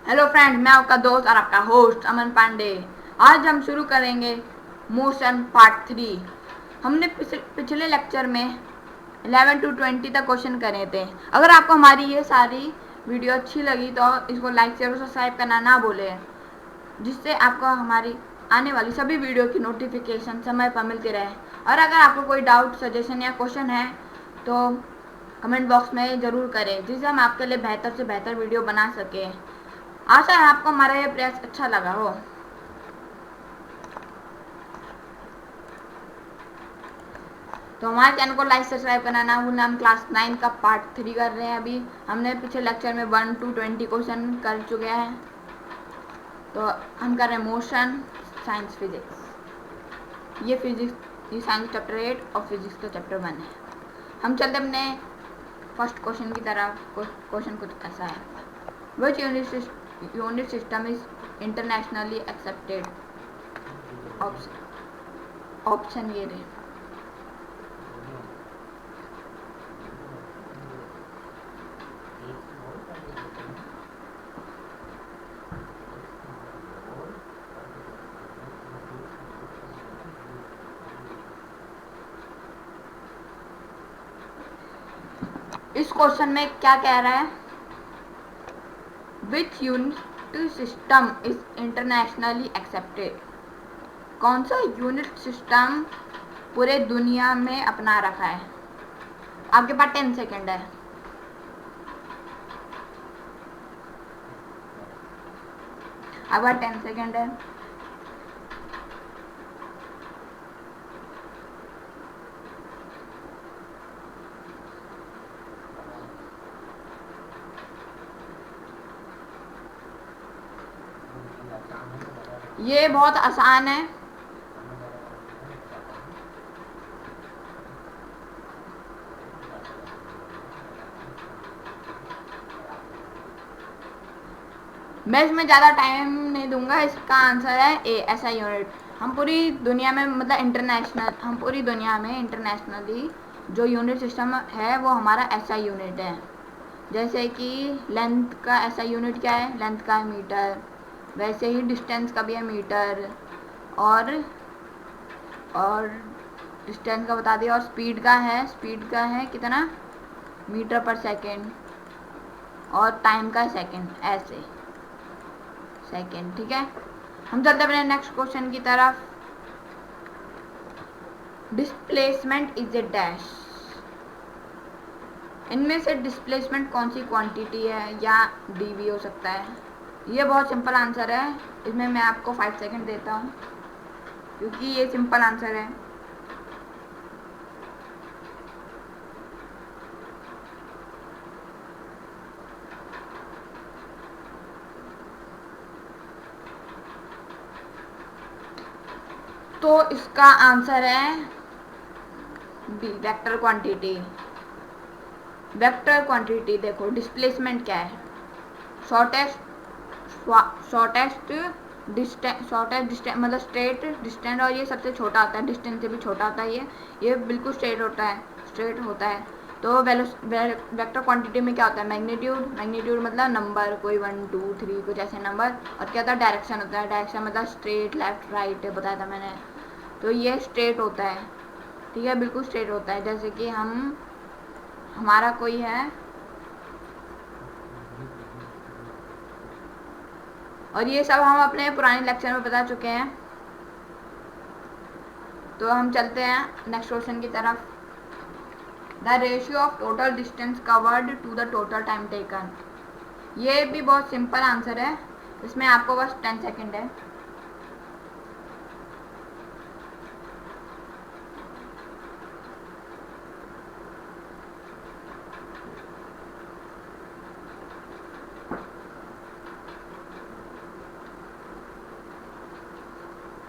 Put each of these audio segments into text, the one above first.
Hello friends, मैं आपका दोस्त और आपका होस्ट अमन पांडे। आज हम शुरू करेंगे मोशन पार्ट 3। हमने पिछले लेक्चर में 11 to 20 तक क्वेश्चन करे थे। अगर आपको हमारी ये सारी वीडियो अच्छी लगी तो इसको लाइक शेयर और सब्सक्राइब करना ना भूलें, जिससे आपको हमारी आने वाली सभी वीडियो की नोटिफिकेशन समय पर मिलती रहे। और अगर आपको कोई डाउट, सजेशन या क्वेश्चन है तो कमेंट बॉक्स में ज़रूर करें, जिससे हम आपके लिए बेहतर से बेहतर वीडियो बना सकें। आशा है आपको हमारा ये प्रयास अच्छा लगा हो। तो हमारे चैनल को लाइक सब्सक्राइब करना ना भूलना। हम क्लास 9 का पार्ट 3 कर रहे हैं। अभी हमने पिछले लेक्चर में 1 to 20 क्वेश्चन कर चुके हैं। तो हम कर रहे हैं मोशन साइंस फिजिक्स। ये साइंस चैप्टर 8 और फिजिक्स का चैप्टर 1 है। हम चलते अपने फर्स्ट क्वेश्चन की तरफ। क्वेश्चन कुछ ऐसा है, which unit system is internationally accepted. Option ये रहे। इस क्वेश्चन में क्या कह रहा है, which unit system is internationally accepted. कौन सा यूनिट सिस्टम पूरे दुनिया में अपना रखा है। आपके पास 10 सेकेंड है। आपके पास 10 सेकेंड है। ये बहुत आसान है। मैं इसमें ज़्यादा टाइम नहीं दूंगा। इसका आंसर है ए, ऐसा यूनिट। हम पूरी दुनिया में इंटरनेशनली जो यूनिट सिस्टम है वो हमारा ऐसा यूनिट है। जैसे कि लेंथ का ऐसा यूनिट क्या है, लेंथ का है मीटर। वैसे ही डिस्टेंस का भी है मीटर। और डिस्टेंस का बता दिया। और स्पीड का है कितना, मीटर पर सेकेंड। और टाइम का सेकेंड, ऐसे सेकेंड। ठीक है, हम चलते अपने नेक्स्ट क्वेश्चन की तरफ। Displacement is a dash. इनमें से डिस्प्लेसमेंट कौन सी क्वांटिटी है, या डी भी हो सकता है। ये बहुत सिंपल आंसर है। इसमें मैं आपको 5 सेकेंड देता हूँ, क्योंकि ये सिंपल आंसर है। तो इसका आंसर है B, vector quantity. Vector quantity देखो, डिस्प्लेसमेंट क्या है, शॉर्टेस्ट डिस्टेंस मतलब स्ट्रेट डिस्टेंस। और ये सबसे छोटा होता है, डिस्टेंस से भी छोटा होता है। ये बिल्कुल स्ट्रेट होता है। तो वेक्टर क्वांटिटी में क्या होता है, मैग्नीट्यूड मतलब नंबर, कोई 1 2 3 कुछ ऐसे नंबर। और क्या होता है, डायरेक्शन होता है। डायरेक्शन मतलब स्ट्रेट, लेफ्ट, राइट बताया था मैंने। तो ये स्ट्रेट होता है। ठीक है, बिल्कुल स्ट्रेट होता है। जैसे कि हमारा कोई है, और ये सब हम अपने पुराने लेक्चर में बता चुके हैं। तो हम चलते हैं नेक्स्ट क्वेश्चन की तरफ। The ratio of total distance covered to the total time taken. ये भी बहुत सिंपल आंसर है। इसमें आपको बस 10 सेकेंड है।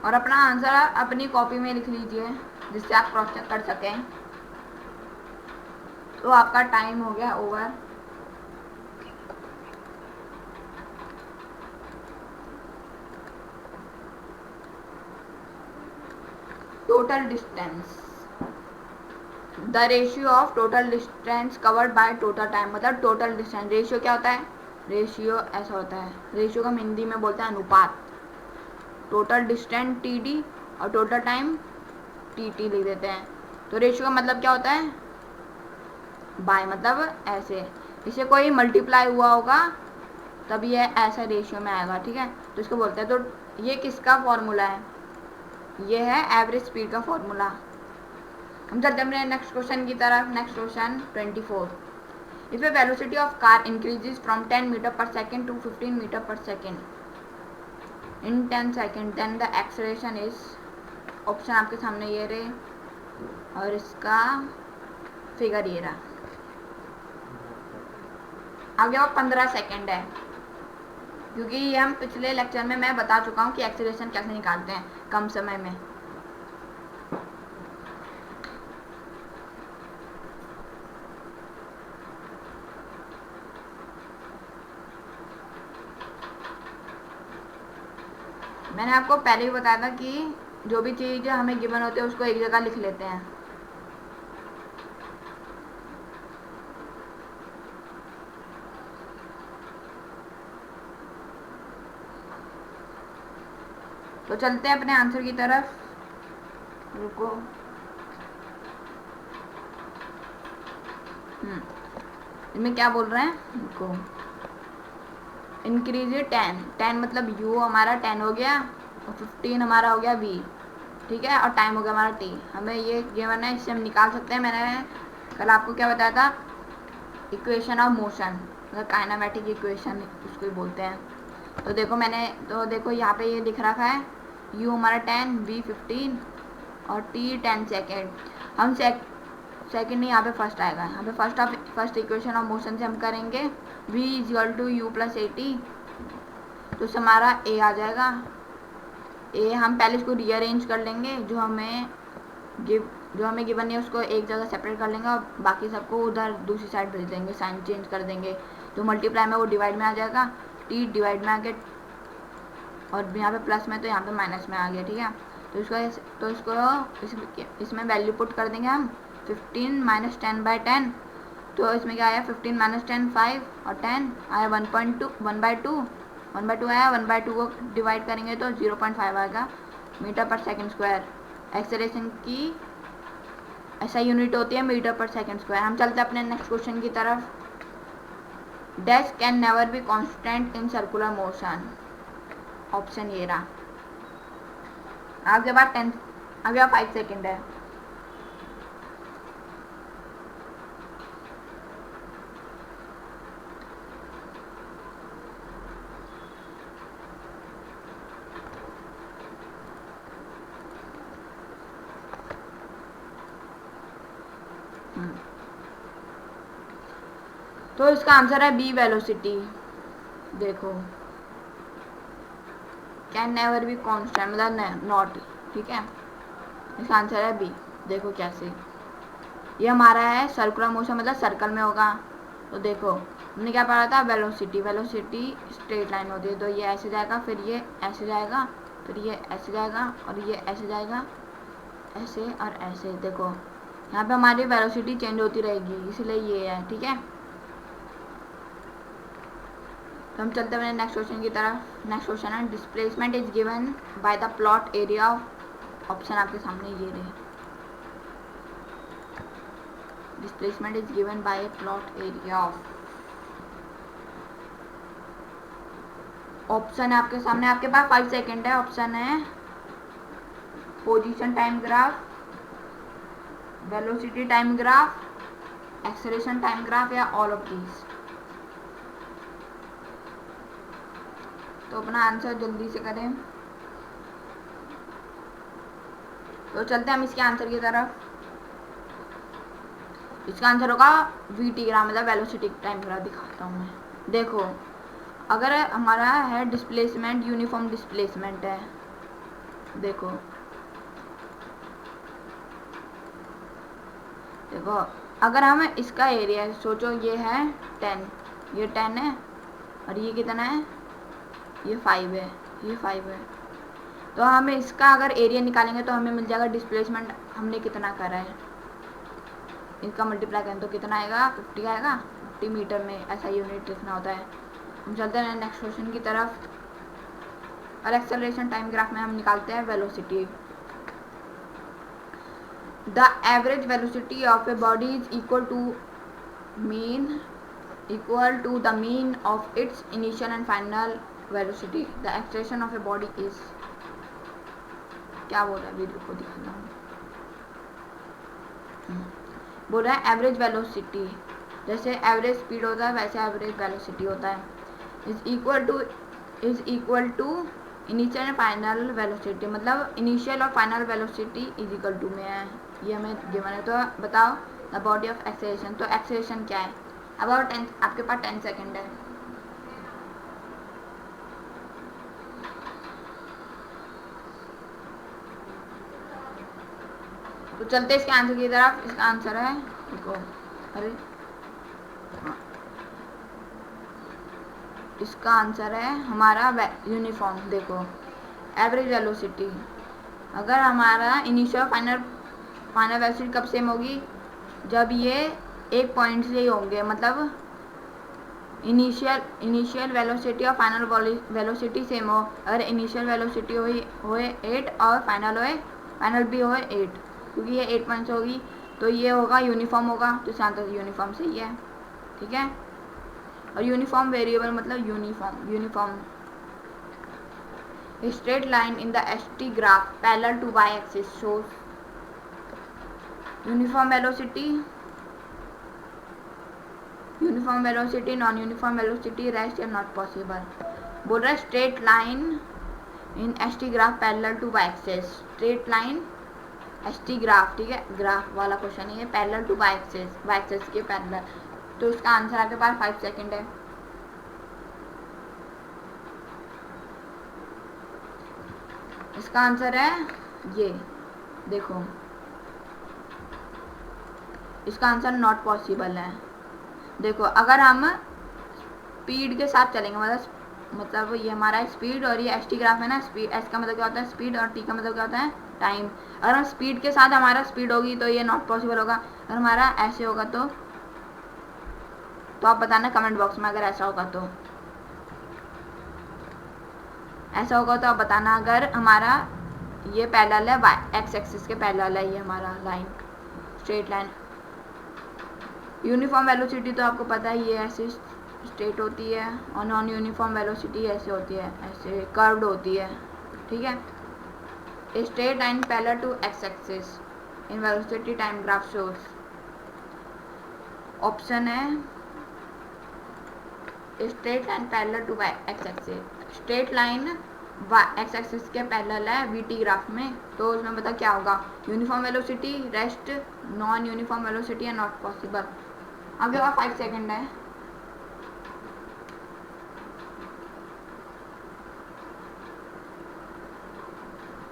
और अपना आंसर अपनी कॉपी में लिख लीजिए, जिससे आप क्रॉस चेक कर सकें। तो आपका टाइम हो गया over. Total distance, the ratio of total distance covered by total time. मतलब टोटल डिस्टेंस, रेशियो क्या होता है, रेशियो ऐसा होता है, रेशियो का हम हिंदी में बोलते हैं अनुपात। टोटल डिस्टेंस TD और टोटल टाइम TT लिख देते हैं। तो रेशियो का मतलब क्या होता है, बाय मतलब ऐसे, इसे कोई मल्टीप्लाई हुआ होगा तब ये ऐसा रेशियो में आएगा, ठीक है। तो इसको बोलते हैं। तो ये किसका फॉर्मूला है, ये है एवरेज स्पीड का फॉर्मूला। हम चलते हैं अपने नेक्स्ट क्वेश्चन की तरफ। Next question 24। If a velocity of car increases from 10 metre पर सेकेंड टू 15 मीटर पर second in 10 second then the acceleration is, option आपके सामने ये रहे और इसका फिगर ये रहा। आगे वो 15 सेकेंड है, क्योंकि ये हम पिछले लेक्चर में मैं बता चुका हूँ कि एक्सेलरेशन कैसे निकालते हैं कम समय में। मैंने आपको पहले ही बताया था कि जो भी चीज़ हमें गिवन होती है उसको एक जगह लिख लेते हैं। तो चलते हैं अपने आंसर की तरफ। रुको, इसमें क्या बोल रहे हैं, रुको। इंक्रीज 10 मतलब u हमारा 10 हो गया और 15 हमारा हो गया v, ठीक है, और टाइम हो गया हमारा t। हमें ये गिवन है, इससे हम निकाल सकते हैं। मैंने कल आपको क्या बताया था, इक्वेशन ऑफ मोशन, मतलब काइनेमेटिक इक्वेशन उसको ही बोलते हैं। तो देखो यहाँ पे ये दिख रखा है, u हमारा 10, v 15 और t 10 सेकेंड। हम सेकेंड नहीं, यहाँ पे फर्स्ट आएगा। यहाँ पे फर्स्ट इक्वेशन ऑफ मोशन से हम करेंगे v equal to u plus AT, तो उससे हमारा a आ जाएगा। a हम पहले इसको रीअरेंज कर लेंगे, जो हमें गिवन है उसको एक जगह सेपरेट कर लेंगे और बाकी सबको उधर दूसरी साइड भेज देंगे, साइन चेंज कर देंगे। जो मल्टीप्लाई में वो डिवाइड में आ जाएगा, t डिवाइड में आ गया और यहाँ पे प्लस में तो यहाँ पे माइनस में आ गया, ठीक है। तो इसको इसमें वैल्यू पुट कर देंगे हम, 15 माइनस 10/10। तो इसमें क्या आया, 15 माइनस 10 5 और 10 आया 1.2 1/2 आया। 1/2 को डिवाइड करेंगे तो 0.5 आएगा मीटर पर सेकेंड स्क्वायर। एक्सेलरेशन की ऐसा यूनिट होती है मीटर पर सेकेंड स्क्वायर। हम चलते हैं अपने नेक्स्ट क्वेश्चन की तरफ। Dash can never be constant in circular motion, option ये रहा। आपके पास 5 सेकेंड है। तो इसका आंसर है बी, वेलोसिटी। देखो, कैन नेवर बी कांस्टेंट मतलब नॉट, ठीक है। इसका आंसर है बी। देखो कैसे, ये हमारा है सर्कुलर मोशन मतलब सर्कल में होगा। तो देखो हमने क्या पढ़ा था, वेलोसिटी स्ट्रेट लाइन होती है। तो ये ऐसे जाएगा, फिर ये ऐसे जाएगा, फिर ये ऐसे जाएगा और ये ऐसे जाएगा, ऐसे और ऐसे। देखो यहाँ पे हमारी वेलोसिटी चेंज होती रहेगी, इसलिए ये है, ठीक है। तो हम चलते हैं नेक्स्ट क्वेश्चन की तरफ। नेक्स्ट क्वेश्चन है, displacement is given by the plot area of, option आपके सामने ये रहे। Displacement is given by plot area of, option है आपके सामने। आपके पास 5 सेकेंड है। ऑप्शन है position time graph, velocity time graph, acceleration time graph या ऑल ऑफ दीज। तो अपना आंसर जल्दी से करें। तो चलते हैं हम इसके आंसर की तरफ। इसका आंसर होगा VT ग्राम मतलब वेलोसिटी टाइम ग्राफ। दिखाता हूँ मैं। देखो अगर हमारा है डिस्प्लेसमेंट, यूनिफॉर्म डिस्प्लेसमेंट है। देखो अगर हम इसका एरिया सोचो, ये है 10, ये 10 है और ये कितना है, ये 5 है, ये 5 है। तो हमें इसका अगर एरिया निकालेंगे तो हमें मिल जाएगा डिस्प्लेसमेंट हमने कितना करा है। इसका मल्टीप्लाई करें तो कितना आएगा, 50 आएगा। 50 मीटर में ऐसा यूनिट लिखना होता है। चलते हैं नेक्स्ट क्वेश्चन की तरफ। और एक्सेलरेशन टाइम ग्राफ में हम निकालते हैं velocity. The average velocity of a body is equal to the mean of its initial and final velocity. The acceleration of a body is, क्या बोल रहा है वीडियो को दिखाना हूँ, बोल रहा है एवरेज वेलोसिटी, जैसे एवरेज स्पीड होता है वैसे एवरेज वेलोसिटी होता है, is equal to initial and final velocity, मतलब इनिशियल और final velocity is equal to में है, ये हमें गिवन है। तो बताओ द बॉडी ऑफ एक्सेलरेशन, तो एक्सेलरेशन क्या है। अबाउट 10, आपके पास 10 सेकेंड है। तो चलते इसके आंसर की तरफ। इसका आंसर है, देखो, अरे इसका आंसर है हमारा यूनिफॉर्म। देखो एवरेज वेलोसिटी, अगर हमारा इनिशियल फाइनल वेलोसिटी कब सेम होगी, जब ये एक पॉइंट से ही होंगे, मतलब इनिशियल वेलोसिटी और फाइनल वेलोसिटी सेम हो। अगर इनिशियल वेलोसिटी होए 8 और फाइनल भी होए 8, क्योंकि ये 8 पॉइंट से होगी, तो ये होगा यूनिफॉर्म होगा, तो इसका आंसर यूनिफॉर्म सही है। ठीक है, और यूनिफॉर्म वेरिएबल मतलब uniform straight line in the ST graph parallel to y axis shows uniform velocity, non uniform velocity, rest या नॉट पॉसिबल। बोल रहा है straight line in ST graph parallel to y axis, straight line ST graph, ठीक है, graph वाला question है, parallel to y axis के parallel. तो इसका आंसर आपके पास 5 सेकेंड है। इसका आंसर है ये, देखो इसका आंसर नॉट पॉसिबल है। देखो अगर हम स्पीड के साथ चलेंगे, मतलब ये हमारा स्पीड और ये ST ग्राफ है ना, स्पीड S का मतलब क्या होता है स्पीड, और T का मतलब क्या होता है टाइम। अगर हम स्पीड के साथ हमारा स्पीड होगी तो ये नॉट पॉसिबल होगा। अगर हमारा ऐसे होगा तो आप बताना कमेंट बॉक्स में, अगर ऐसा होगा तो आप बताना। अगर हमारा ये पैरेलल है x एक्सिस के पैरेलल है, ये हमारा line straight line. Uniform velocity तो आपको पता है ये ऐसे स्ट्रेट होती है, और नॉन यूनिफॉर्म वेलोसिटी ऐसे होती है, ऐसे कर्व्ड होती है। ठीक है, straight line parallel to x axis in velocity time graph shows, option है straight line parallel to x axis. Straight line x axis के पैरेलल है VT ग्राफ में, तो उसमें बता क्या होगा, uniform velocity, rest, non uniform velocity या नॉट पॉसिबल। आपके पास 5 सेकेंड है।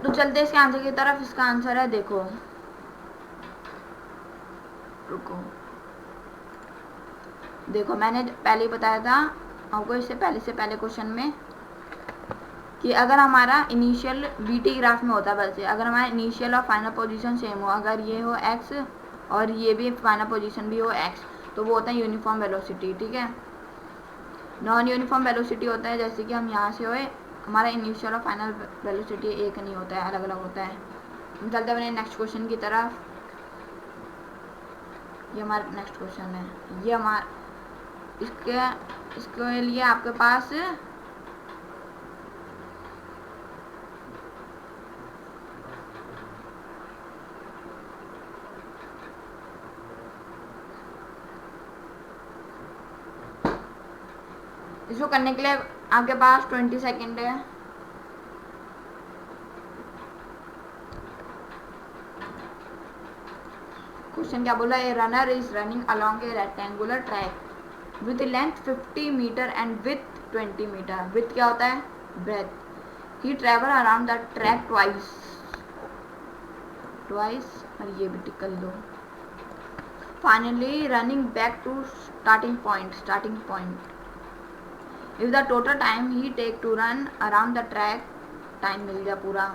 तो चलते इसके आंसर की तरफ। इसका आंसर है, देखो रुको, देखो मैंने पहले ही बताया था आपको इससे पहले क्वेश्चन में कि अगर हमारा इनिशियल VT ग्राफ में होता है, वैसे अगर हमारा इनिशियल और फाइनल पोजीशन सेम हो, अगर ये हो x और ये भी फाइनल पोजीशन भी हो x, तो वो होता है यूनिफॉर्म वेलोसिटी। ठीक है, नॉन यूनिफॉर्म वेलोसिटी होता है जैसे कि हम यहाँ से होए, हमारा इनिशियल और फाइनल वेलोसिटी एक नहीं होता है, अलग अलग होता है। हम चलते हैं नेक्स्ट क्वेश्चन की तरफ। ये हमारा नेक्स्ट क्वेश्चन है, ये हमारा इसके लिए आपके पास इसको करने के लिए आपके पास 20 सेकेंड है। क्वेश्चन क्या बोला, a runner is running along a rectangular track with length 50 metre and with 20 metre. With क्या होता है, breadth. He travel around the track twice, और ये भी टिक कर दो। Finally running back to starting point. If the total time he take to run around the track, time मिल गया पूरा।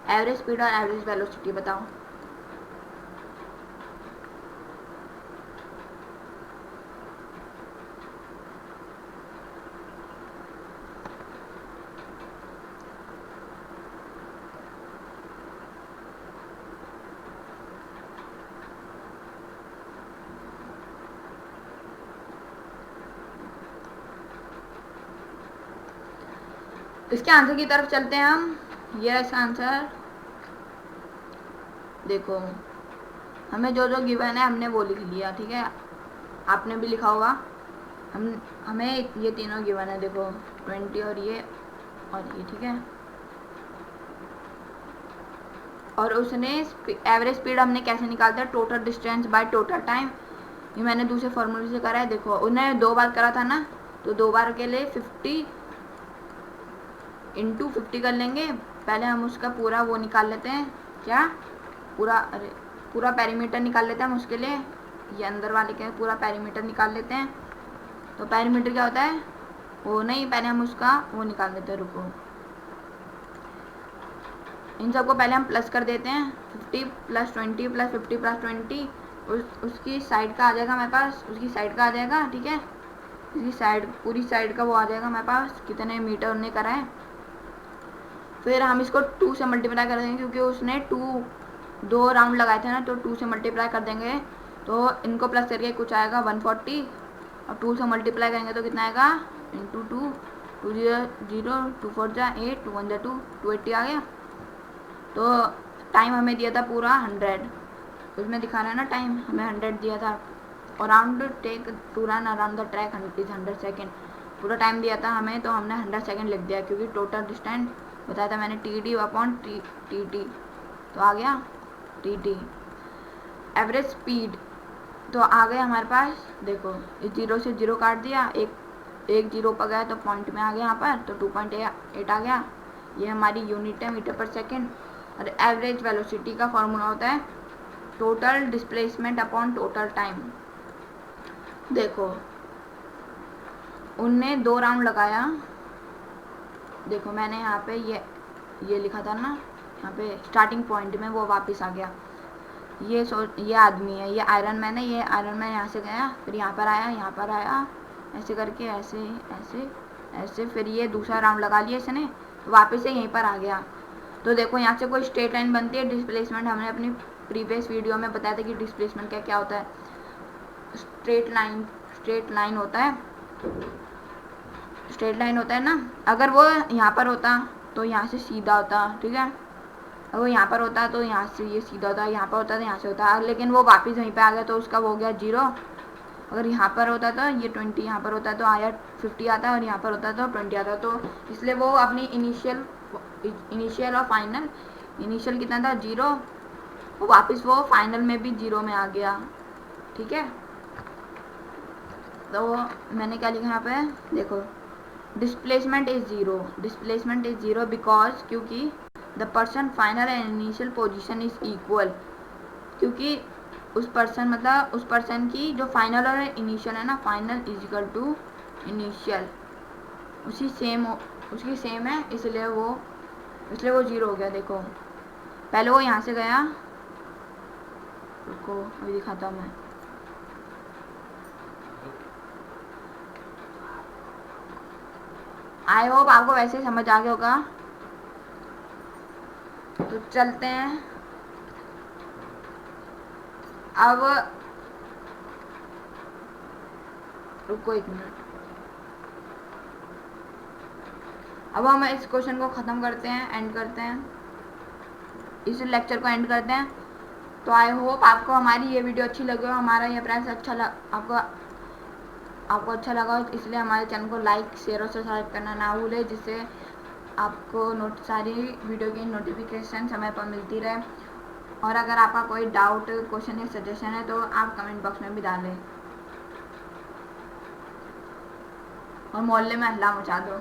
एवरेज स्पीड और एवरेज वेलोसिटी बताओ। इसके आंसर की तरफ चलते हैं हम। ये रहा इसका आंसर। देखो हमें जो जो गिवन है हमने वो लिख लिया, ठीक है, आपने भी लिखा होगा। हमें ये तीनों गिवन है, देखो 20 और ये, ठीक है। और उसने एवरेज स्पीड हमने कैसे निकालता है, total distance by total time. ये मैंने दूसरे फॉर्मूले से करा है। देखो उन्हें 2 बार करा था ना, तो 2 बार के लिए 50 इंटू 50 कर लेंगे। पहले हम उसका पूरा वो निकाल लेते हैं, क्या पूरा पेरीमीटर निकाल लेते हैं हम उसके लिए। ये अंदर वाले के पूरा पेरीमीटर निकाल लेते हैं। तो पेरीमीटर क्या होता है, वो नहीं, पहले हम उसका वो निकाल लेते हैं। रुको, इन सबको पहले हम प्लस कर देते हैं। 50 + 20 + 50 + 20 उसकी साइड का आ जाएगा हमारे पास, उसकी साइड का आ जाएगा, ठीक है। इसकी साइड, पूरी साइड का वो आ जाएगा हमारे पास, कितने मीटर उन्होंने करा है। फिर हम इसको 2 से मल्टीप्लाई कर देंगे, क्योंकि उसने 2 राउंड लगाए थे ना, तो 2 से मल्टीप्लाई कर देंगे। तो इनको प्लस करके कुछ आएगा 140, और 2 से मल्टीप्लाई करेंगे तो कितना आएगा, इंटू 2, 2 0 0, 2 4 जा 8, 2 1 जा 2, 280 आ गया। तो टाइम हमें दिया था पूरा 100, उसमें दिखा रहा है ना टाइम, हमें 100 दिया था। और round take to run around the track 100 second, पूरा टाइम दिया था हमें, तो हमने 100 सेकेंड लिख दिया, क्योंकि टोटल डिस्टेंस बताया था मैंने TD अपॉन TT, तो आ गया TT। एवरेज स्पीड तो आ गया हमारे पास। देखो इस 0 से 0 काट दिया, एक 0 पर गया तो पॉइंट में आ गया यहाँ पर, तो 2.8 आ गया। ये हमारी यूनिट है, मीटर पर सेकेंड। और एवरेज वेलोसिटी का फॉर्मूला होता है total displacement upon total time. देखो उनने 2 राउंड लगाया। देखो मैंने यहाँ पे ये लिखा था ना, यहाँ पे स्टार्टिंग पॉइंट में वो वापस आ गया। ये आदमी है, ये आयरन मैन है, ये आयरन मैन यहाँ से गया, फिर यहाँ पर आया, यहाँ पर आया, ऐसे करके ऐसे ऐसे ऐसे, फिर ये दूसरा राउंड लगा लिया इसने, तो वापस से यहीं पर आ गया। तो देखो यहाँ से कोई स्ट्रेट लाइन बनती है। डिस्प्लेसमेंट हमने अपनी प्रीवियस वीडियो में बताया था कि डिस्प्लेसमेंट क्या होता है। स्ट्रेट लाइन होता है, स्ट्रेट लाइन होता है ना। अगर वो यहाँ पर होता तो यहाँ से सीधा होता, ठीक है। अगर वो यहाँ पर होता तो यहाँ से ये सीधा होता, यहाँ पर होता तो यहाँ से होता, लेकिन वो वापस वहीं पे आ गया तो उसका वो हो गया 0। अगर यहाँ पर होता तो ये 20, यहाँ पर होता तो आया 50 आता, और यहाँ पर होता तो 20 आता। तो इसलिए वो अपनी इनिशियल और फाइनल, इनिशियल कितना था 0, वो वापस वो फाइनल में भी 0 में आ गया, ठीक है। तो मैंने क्या लिखा यहाँ पे, देखो डिस्प्लेसमेंट इज 0 बिकॉज, क्योंकि the person final and initial position is equal, क्योंकि उस पर्सन मतलब उस पर्सन की जो फाइनल और इनिशियल है ना, final is equal to initial, उसकी सेम है, इसलिए वो 0 हो गया। देखो पहले वो यहाँ से गया, रुको अभी दिखाता हूँ मैं। आई होप आपको वैसे समझ आ गया होगा। तो चलते हैं अब, रुको 1 मिनट। अब हम इस क्वेश्चन को ख़त्म करते हैं, एंड करते हैं, इस लेक्चर को एंड करते हैं। तो आई होप आपको हमारी ये वीडियो अच्छी लगी हो, हमारा ये प्रयास आपको अच्छा लगा हो, इसलिए हमारे चैनल को लाइक, शेयर और सब्सक्राइब करना ना भूलें, जिससे आपको सारी वीडियो की नोटिफिकेशन समय पर मिलती रहे। और अगर आपका कोई डाउट, क्वेश्चन या सजेशन है तो आप कमेंट बॉक्स में भी डालें, और मोहल्ले में हल्ला मचा दो।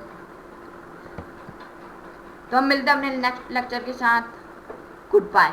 तो हम मिलते हैं अपने नेक्स्ट लेक्चर के साथ। Good bye.